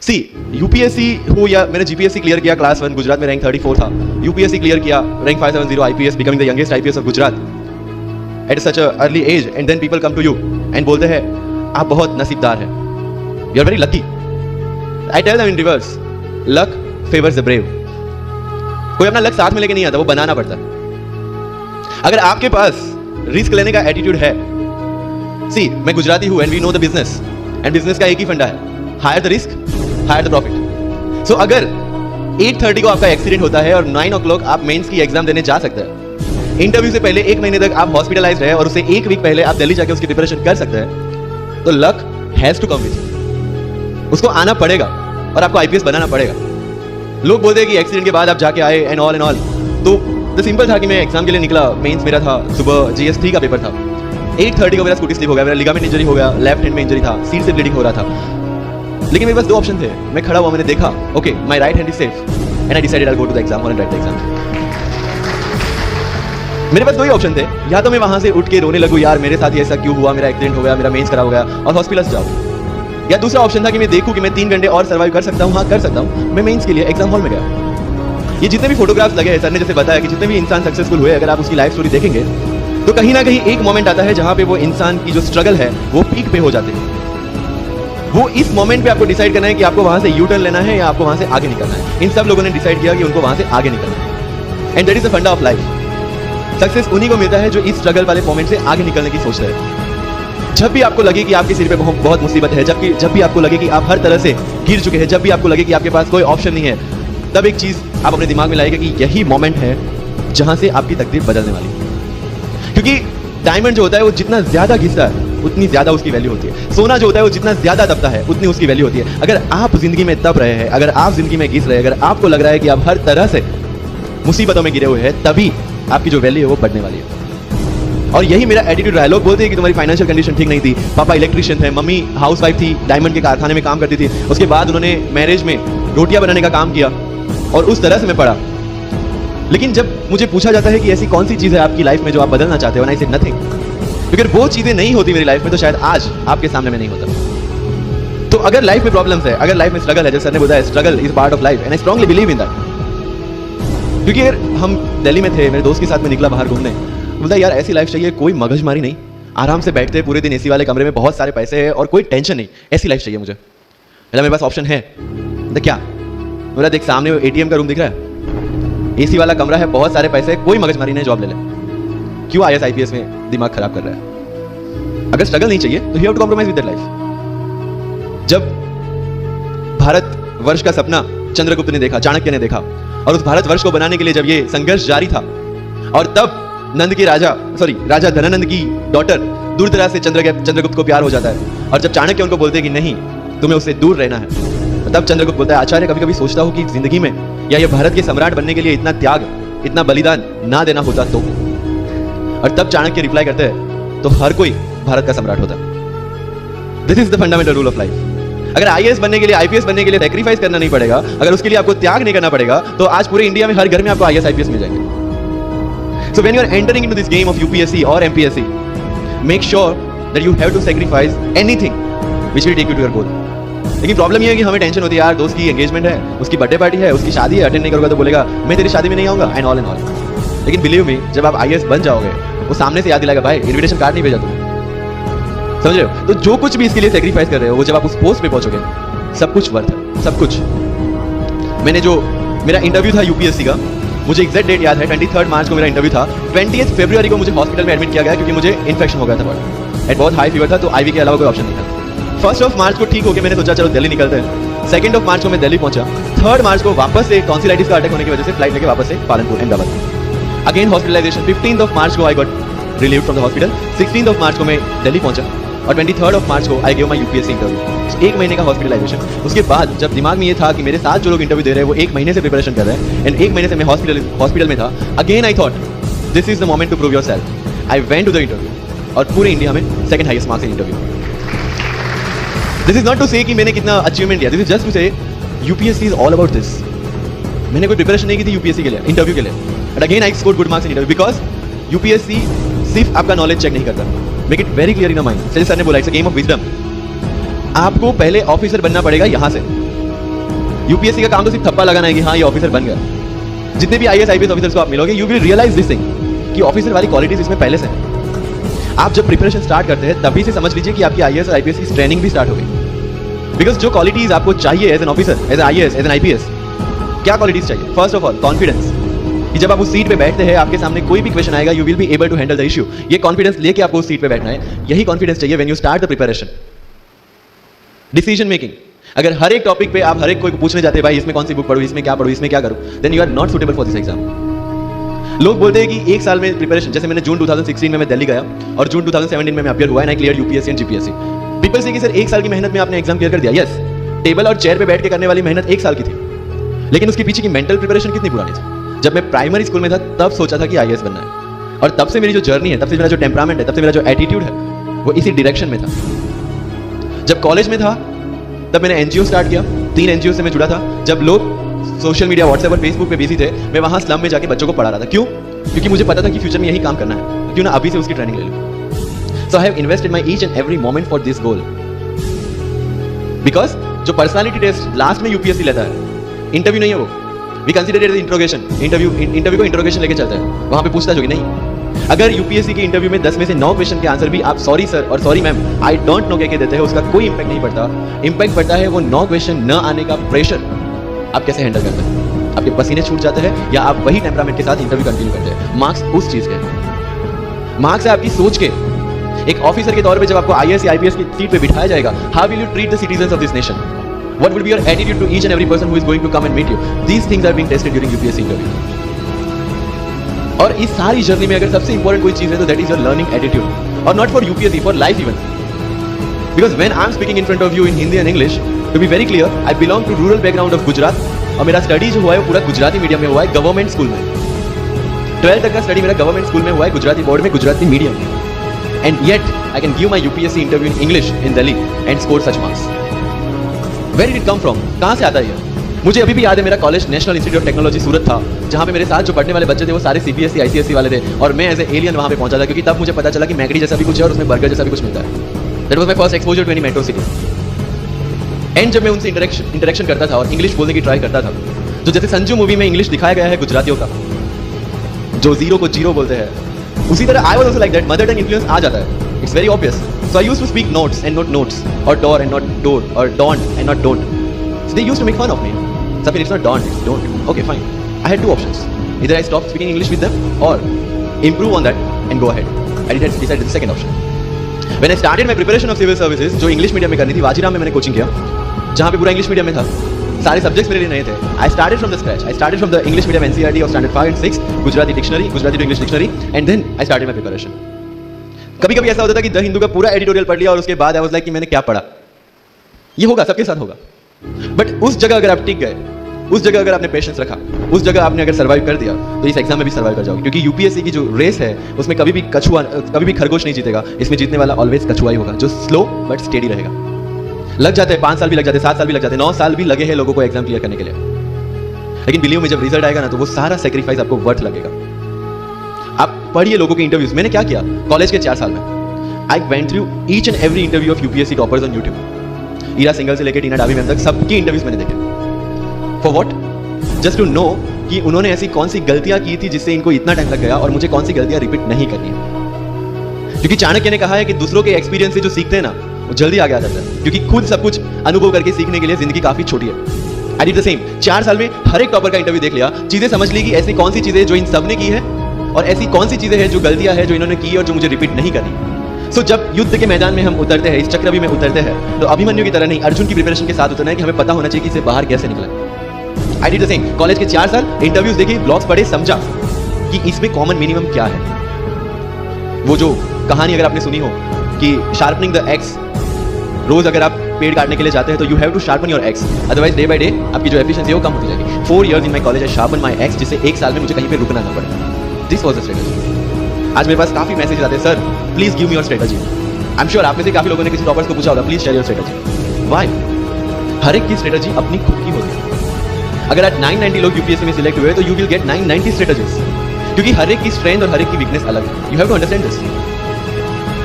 सी UPSC हो या मैंने जीपीएससी क्लियर किया क्लास 1 गुजरात में रैंक 34 था, यूपीएससी क्लियर किया rank 570 IPS, becoming the youngest IPS of Gujarat at such a early age, and then people come to you and बोलते हैं आप बहुत नसीबदार हैं, you are very lucky. I tell them in reverse, luck favours the brave. कोई अपना luck साथ में लेके नहीं आता, वो बनाना पड़ता है। अगर आपके पास रिस्क लेने का एटीट्यूड है, सी मैं गुजराती हूं and we know the business, and business का एक ही फंडा है, higher the risk higher the profit. So अगर 8:30 को आपका एक्सीडेंट होता है और 9 o'clock आप मेंस की एग्जाम देने जा सकते हैं, इंटरव्यू से पहले 1 महीने तक आप हॉस्पिटलाइज्ड रहे और उससे 1 वीक पहले आप दिल्ली जाके उसकी प्रिपरेशन कर सकते हैं, तो luck has to come with you, उसको आना पड़ेगा और आपको आईपीएस बनाना पड़ेगा। लोग बोलते हैं कि एक्सीडेंट के बाद आप जाके आए एंड ऑल, तो द सिंपल था कि मैं एग्जाम के लिए निकला, मेंस मेरा था, सुबह जीएस3 का पेपर था, 8:30 को मेरा स्कूटी स्लिप हो गया, मेरा लिगामेंट इंजरी हो गया, लेफ्ट हैंड में इंजरी था, सीट से ब्लीडिंग हो रहा था, लेकिन मेरे पास 2 ऑप्शन थे। मैं खड़ा हुआ, मैंने देखा okay my right hand is safe and I decided I go to the exam and write the exam. मेरे पास 2 ही ऑप्शन थे, या तो मैं वहां से उठ के रोने लगूं, यार मेरे साथ ऐसा क्यों हुआ, मेरा एक्सीडेंट हो गया, मेरा मेंस खराब हो गया और हॉस्पिटल जाऊं, या दूसरा ऑप्शन था कि मैं देखूं कि मैं 3 घंटे और सर्वाइव कर सकता हूं। हाँ कर सकता हूं। मैं मेंस के लिए एग्जाम हॉल में गया। ये जितने भी फोटोग्राफ्स लगे हैं, सर ने जैसे बताया कि जितने भी इंसान सक्सेसफुल हुए, अगर आप उसकी लाइफ स्टोरी देखेंगे तो कहीं ना कहीं एक मोमेंट आता है जहां पे वो इंसान की जो स्ट्रगल है वो पीक पे हो जाते हैं। वो इस मोमेंट पे आपको डिसाइड करना है कि आपको वहां से यू टर्न लेना है या आपको वहां से आगे निकलना है। इन सब लोगों ने डिसाइड किया कि उनको वहां से आगे निकलना है, एंड दैट इज द फंडा ऑफ लाइफ। सक्सेस उन्हीं को मिलता है जो इस स्ट्रगल वाले मोमेंट से आगे निकलने की सोच रहे हैं। जब भी आपको लगे कि आपके सिर पे बहुत मुसीबत है, जब भी आपको लगे कि आप हर तरह से गिर चुके हैं, जब भी आपको लगे कि आपके पास कोई ऑप्शन नहीं है, तब एक चीज आप अपने दिमाग में लाइएगा कि यही मोमेंट है जहां से आपकी तकदीर बदलने वाली है। क्योंकि डायमंड जो होता है वो जितना ज्यादा घिसता है उतनी ज्यादा उसकी वैल्यू होती है। सोना जो होता है वो जितना ज्यादा दबता है उतनी उसकी वैल्यू होती है। अगर आप जिंदगी में दब रहे हैं, अगर आप जिंदगी में घिस रहे हैं, अगर आपको लग रहा है कि आप हर तरह से मुसीबतों में गिरे हुए हैं, तभी आपकी जो वैल्यू है वो बढ़ने वाली है। और यही मेरा एटीट्यूड रहा है। लोग बोलते हैं कि तुम्हारी फाइनेंशियल कंडीशन ठीक नहीं थी, पापा इलेक्ट्रिशियन थे, मम्मी हाउसवाइफ थी, डायमंड के कारखाने में काम करती थी, उसके बाद उन्होंने मैरिज में रोटियां बनाने का काम किया और उस तरह से मैं पढ़ा। लेकिन जब मुझे पूछा जाता है कि ऐसी कौन सी चीज है आपकी लाइफ में जो आप बदलना चाहते हो, ना इसे नथिंग। अगर वो चीजें नहीं होती मेरी लाइफ में तो शायद आज आपके सामने में नहीं होता। तो अगर लाइफ में प्रॉब्लम्स है, अगर लाइफ में स्ट्रगल है, जैसे सर ने बताया struggle is part of life and I strongly believe in that. क्योंकि अगर हम दिल्ली में थे, मेरे दोस्त के साथ में निकला बाहर घूमने, बोलता यार ऐसी लाइफ चाहिए, कोई मगजमारी नहीं, आराम से बैठते हैं पूरे दिन एसी वाले कमरे में, बहुत सारे पैसे हैं और कोई टेंशन नहीं, ऐसी लाइफ चाहिए मुझे। मेरे पास ऑप्शन है, तो क्या बोला, देख सामने एटीएम का रूम दिख रहा है, एसी वाला कमरा है, बहुत सारे पैसे, कोई मगजमारी नहीं, जॉब ले ले। क्यों आईएएस आईपीएस में दिमाग खराब कर रहा है? अगर स्ट्रगल नहीं चाहिए तो you have to compromise with that life. जब भारत वर्ष का सपना चंद्रगुप्त ने देखा, चाणक्य ने देखा, और उस भारत वर्ष को बनाने के लिए जब ये संघर्ष जारी था, और तब नंद के राजा धनानंद की डॉटर दूर दराज से चंद्रगुप्त को प्यार हो जाता है, और जब चाणक्य उनको बोलते हैं कि नहीं तुम्हें उससे दूर रहना है, तब चंद्रगुप्त बोलता है आचार्य कभी कभी सोचता हूं कि जिंदगी में या ये भारत के सम्राट बनने के लिए इतना त्याग, इतना बलिदान ना देना होता तो। और तब चाणक्य रिप्लाई करते हैं तो हर कोई भारत का सम्राट होता। This is the fundamental rule of life. अगर आईएएस बनने के लिए, आईपीएस बनने के लिए सैक्रिफाइस करना नहीं पड़ेगा, अगर उसके लिए आपको त्याग नहीं करना पड़ेगा, तो आज पूरे इंडिया में हर घर में आपको आईएएस आईपीएस मिल जाएंगे। So when you are entering into this game of UPSC और MPSC, make sure that you have to sacrifice anything which will take you to your goal. लेकिन प्रॉब्लम ये है कि हमें टेंशन होती है, यार दोस्त की एंगेजमेंट है, उसकी बर्थडे पार्टी है, उसकी शादी है, अटेंड नहीं करूंगा तो बोलेगा मैं तेरी शादी में नहीं आऊंगा एंड ऑल। लेकिन बिलीव मी, जब आप आईएएस बन जाओगे, वो सामने से याद दिलाएगा भाई इनविटेशन कार्ड नहीं भेजा तुमने, समझ रहे हो? तो जो कुछ भी इसके लिए सैक्रिफाइस कर रहे हो, वो जब आप उस पोस्ट पे पहुंचोगे, सब कुछ वर्थ है, सब कुछ। मेरा इंटरव्यू था यूपीएससी का, मुझे एग्जैक्ट डेट याद है, 23 मार्च को मेरा इंटरव्यू था। 20 फरवरी को मुझे हॉस्पिटल में एडमिट किया गया क्योंकि मुझे इन्फेक्शन हो गया था एंड बहुत हाई फीवर था, तो आईवी के अलावा कोई ऑप्शन नहीं था। 1 मार्च को ठीक हो गया, मैंने सोचा चलो दिल्ली निकलते हैं। 2 मार्च को मैं दिल्ली पहुंचा। 3 मार्च को वापस से टॉन्सिलाइटिस का अटैक होने की वजह से फ्लाइट लेके वापस से पालनपुर अहमदाबाद। Again hospitalization. 15 मार्च को I got relieved from the hospital. 16 मार्च को मैं दिल्ली पहुंचा और 23 मार्च को I give my UPSC interview. 1 महीने का हॉस्पिटलाइजेशन। उसके बाद जब दिमाग में ये था कि मेरे साथ जो लोग इंटरव्यू दे रहे हैं वो 1 महीने से प्रिपरेशन कर रहे हैं एंड 1 महीने से मैं हॉस्पिटल में था, again I thought this is the moment to prove yourself. I went to the interview और पूरे इंडिया में second highest marks in interview. This is not to say कि मैंने कितना अचीवमेंट किया, this is just to say UPSC is all about this. मैंने कोई preparation नहीं की थी यूपीएससी के लिए, इंटरव्यू के लिए, but again I scored good marks in interview because UPSC सिर्फ आपका नॉलेज चेक नहीं करता, make it very clear in mind. जैसे सर ने बोला it's a game of wisdom. आपको पहले ऑफिसर बनना पड़ेगा यहां से, यूपीएससी का काम तो सिर्फ थप्पा लगाना है कि हाँ ये ऑफिसर बन गया। जितने भी आईएएस आईपीएस ऑफिसर्स को आप मिलोगे, you will realise this thing कि ऑफिसर वाली क्वालिटीज इसमें पहले से है। आप जब प्रिपरेशन स्टार्ट करते हैं तभी से समझ लीजिए कि आपकी आईएएस और आईपीएस की ट्रेनिंग भी स्टार्ट हो गई। बिकॉज जो क्वालिटीज आपको चाहिए as an officer, as an IAS, as an IPS, क्या क्वालिटीज चाहिए? फर्स्ट ऑफ ऑल कॉन्फिडेंस, कि जब आप उस सीट पे बैठते हैं आपके सामने कोई भी क्वेश्चन आएगा you will be able to handle the issue. ये कॉन्फिडेंस लेके आपको उस सीट पे बैठना है। यही कॉन्फिडेंस चाहिए when you start the preparation. Decision making, अगर हर एक टॉपिक पे आप हर एक कोई पूछने जाते हैं भाई इसमें कौन सी बुक पढ़ूं, इसमें क्या पढ़ूं, इसमें क्या करूं, then you are not suitable for this exam. लोग बोलते हैं कि एक साल में प्रिपरेशन, जैसे मैंने जून 2016 में मैं दिल्ली गया और जून 2017 में मैं अपियर हुआ and I clear UPSC and GPSC. People से कि सर एक साल की मेहनत में आपने एग्जाम क्लियर कर दिया। यस, टेबल और चेयर पे बैठ के करने वाली मेहनत एक साल की थी, लेकिन उसके पीछे की मेंटल प्रिपरेशन कितनी पुरानी थी। जब मैं प्राइमरी स्कूल में था तब सोचा था कि आईएएस बनना है, और तब से मेरी जो जर्नी है, तब से मेरा जो टेम्परामेंट है, तब से मेरा जो एटीट्यूड है वो इसी डायरेक्शन में था। जब कॉलेज में था तब मैंने एनजीओ स्टार्ट किया, 3 एनजीओ से मैं जुड़ा था। जब लोग सोशल मीडिया, व्हाट्सएप और फेसबुक पे बिजी थे, मैं वहां स्लम में जाके बच्चों को पढ़ा रहा था। क्यों? क्योंकि मुझे पता था कि फ्यूचर में यही काम करना है, क्यों ना अभी से उसकी ट्रेनिंग ले लूं। So I have invested my each and every moment for this goal. Because जो पर्सनालिटी टेस्ट लास्ट में यूपीएससी लेता है, इंटरव्यू नहीं है वो, we consider it as interrogation. Interview को इंट्रोगेशन लेके चलता है, वहां पे पूछता जो कि नहीं। अगर यूपीएससी के इंटरव्यू में 10 में से 9 क्वेश्चन के आंसर भी आप सॉरी सर और sorry ma'am, I don't know कह देते हैं, उसका कोई इंपैक्ट नहीं पड़ता। इंपैक्ट पड़ता है वो 9 क्वेश्चन न आने का प्रेशर आप कैसे हैंडल करते हैं। आपके पसीने छूट जाते हैं या आप वही टेम्परामेंट के साथ इंटरव्यू कंटिन्यू करते हैं। मार्क्स उस चीज के, मार्क्स है आपकी सोच के। एक ऑफिसर के तौर पे जब आपको आईएएस या आईपीएस की सीट पे बिठाया जाएगा, how will you treat the citizens of this nation? What will be your attitude to each and every person who is going to come and meet you? These things are being tested during UPSC interview. और इस सारी journey में अगर सबसे important कोई चीज है तो that is your learning attitude, और not for UPSC, for life even. Because when I am speaking in front of you in Hindi and English, to be very clear, I belong to rural background of Gujarat, और मेरा study जो हुआ है वो पूरा Gujarati medium में हुआ है, गवर्नमेंट स्कूल में। 12th तक का स्टडी मेरा गवर्नमेंट स्कूल में हुआ है, गुजराती बोर्ड में, गुजराती मीडियम में। And yet I can give my UPSC interview in English in Delhi and score such marks. Where did it come from? कहाँ से आता है ये? मुझे अभी भी याद है मेरा college national institute of technology Surat था, जहाँ पे मेरे साथ जो पढ़ने वाले बच्चे थे वो सारे सीबीएसई आईसीएसई वाले थे, और मैं एज ए एलियन वहाँ पे पहुंचा था, क्योंकि तब मुझे पता चला कि मैकडी जैसा भी कुछ है और उसमें बर्गर जैसा भी कुछ मिलता है। That was my first exposure to any metro city. And जब मैं उनसे इंटरेक्शन करता था और इंग्लिश बोलने की ट्राई करता था, जो जैसे संजू मूवी में इंग्लिश दिखाया गया है गुजरातियों का, जो जीरो को जीरो बोलते हैं, उसी तरह I was also like that. Mother tongue influence आ जाता है, it's very obvious. So I used to speak notes and not notes, और डोर एंड नॉट डोर, और don't and not don't. So they used to make fun of me. Sapir, it's not don't, it's don't. Okay, fine. I had 2 options. Either I stop speaking English with them or improve on that and go ahead. I decided the second option. When I started my preparation of civil services, जो English medium में करनी थी, वाजीराम में मैंने coaching किया, जहाँ पे पूरा इंग्लिश मीडियम में था, सारे सब्जेक्ट्स मेरे लिए नए थे। I started from the scratch. I started from the English medium NCERT of standard 5 and 6, Gujarati dictionary, Gujarati to English dictionary, and then I started my preparation. कभी-कभी ऐसा होता था कि द हिंदू का पूरा एडिटोरियल पढ़ लिया और उसके बाद I was like कि मैंने क्या पढ़ा। ये होगा, सबके साथ होगा। बट उस जगह अगर आप टिक गए, उस जगह अगर आपने पेशेंस रखा, उस जगह आपने अगर सर्वाइव कर दिया, तो इस एग्जाम में भी सर्वाइव कर जाओगे। क्योंकि यूपीएससी की जो रेस है उसमें कभी भी कछुआ, कभी भी खरगोश नहीं जीतेगा। इसमें जीतने वाला ऑलवेज कछुआ ही होगा, जो स्लो बट स्टेडी रहेगा। लग जाते हैं 5 साल भी लग जाते हैं, 7 साल भी लग जाते हैं, 9 साल भी लगे हैं लोगों को एग्जाम क्लियर करने के लिए। लेकिन बिलीव में जब रिजल्ट आएगा ना, तो वो सारा सेक्रीफाइस आपको वर्थ लगेगा। आप पढ़िए लोगों के इंटरव्यूज। मैंने क्या किया कॉलेज के 4 साल में, I went through each and every interview of UPSC toppers on YouTube. Ira Singhal से लेकर टीना डाबी मैम तक सबकी इंटरव्यूज मैंने देखे। For what? Just to know कि उन्होंने ऐसी कौन सी गलतियां की थी जिससे इनको इतना टाइम लग गया, और मुझे कौन सी गलतियां रिपीट नहीं करनी है। क्योंकि चाणक्य ने कहा है कि दूसरों के एक्सपीरियंस से जो सीखते हैं ना, वो जल्दी आगे आ जाता है, क्योंकि खुद सब कुछ अनुभव करके सीखने के लिए जिंदगी काफी छोटी है। I did the same. 4 साल में हर एक टॉपर का इंटरव्यू देख लिया, चीजें समझ ली कि ऐसी कौन सी चीजें जो इन सब ने की है, और ऐसी कौन सी चीजें हैं जो गलतियां हैं जो इन्होंने की और जो मुझे रिपीट नहीं करनी। सो जब युद्ध के मैदान में हम उतरते हैं, इस चक्रव्यूह में उतरते हैं, तो अभिमन्यु की तरह नहीं, अर्जुन की प्रिपरेशन के साथ उतरना है कि हमें पता होना चाहिए कि इसे बाहर कैसे निकला। I did the same. College के 4 साल इंटरव्यूज देखी, ब्लॉग्स पढ़े, समझा कि इसमें कॉमन मिनिमम क्या है। वो जो कहानी अगर आपने सुनी हो कि शार्पनिंग द एक्स, रोज अगर आप पेड़ काटने के लिए जाते हैं तो you have to sharpen your axe, otherwise day by day आपकी जो एफिशिएंसी है वो कम होती जाएगी। 4 years in my college I sharpen my ex, जिससे 1 साल में मुझे कहीं पे रुकना ना पड़े। This was the strategy. आज मेरे पास काफी मैसेज आते हैं, sir please give me your strategy. I am sure आप में से काफी लोगों ने किसी टॉपर्स को पूछा होगा, please share your strategy. Why? हर एक की स्ट्रेटजी अपनी खुद की होती है। अगर आज 990 लोग यूपीएससी में सिलेक्ट हुए तो यू विल गेट 990 स्ट्रेटजीज, क्योंकि हर एक की स्ट्रेंथ और हर एक की वीकनेस अलग है। You have to understand this.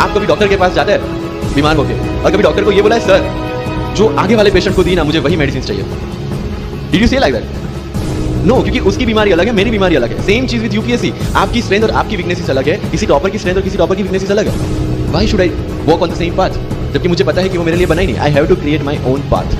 आप कभी डॉक्टर के पास जाते हैं बीमार होकर, और कभी डॉक्टर को ये बोला है, सर जो आगे वाले पेशेंट को दी ना, मुझे वही मेडिसिन चाहिए। डिड यू से लाइक दैट? नो, क्योंकि उसकी बीमारी अलग है, मेरी बीमारी अलग है. सेम चीज विद यूपीएससी. आपकी स्ट्रेंथ और आपकी वीकनेसेस अलग है, किसी टॉपर की स्ट्रेंथ और किसी टॉपर की वीकनेसेस अलग है. Why should I walk on the same path? जबकि मुझे पता है कि वो मेरे लिए बना ही नहीं. I have to create my own path.